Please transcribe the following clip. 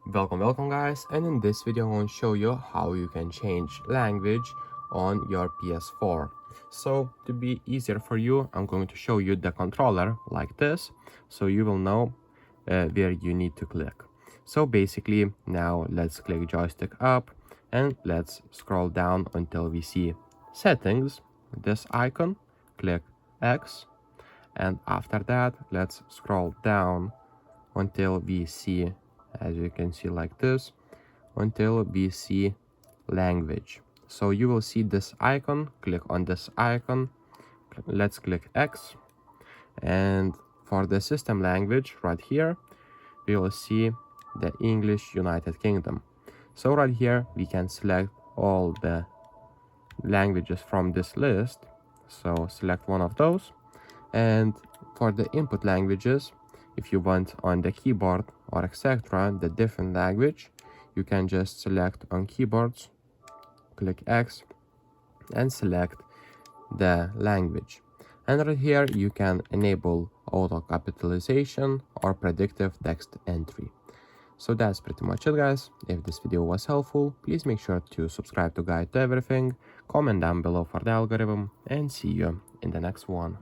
Welcome guys, and in this video I want to show you how you can change language on your PS4. So to be easier for you, I'm going to show you the controller like this, so you will know where you need to click. So basically now let's click joystick up and let's scroll down until we see settings, this icon, click X, and after that let's scroll down until we see, as you can see like this, until we see language. So you will see this icon, click on this icon, let's click X, and for the system language right here we will see the English United Kingdom. So right here we can select all the languages from this list, so select one of those. And for the input languages, if you want on the keyboard or etc. the different language, you can just select on keyboards, click X, and select the language. And right here you can enable auto capitalization or predictive text entry. So that's pretty much it, guys. If this video was helpful, please make sure to subscribe to Guide to Everything, comment down below for the algorithm, and see you in the next one.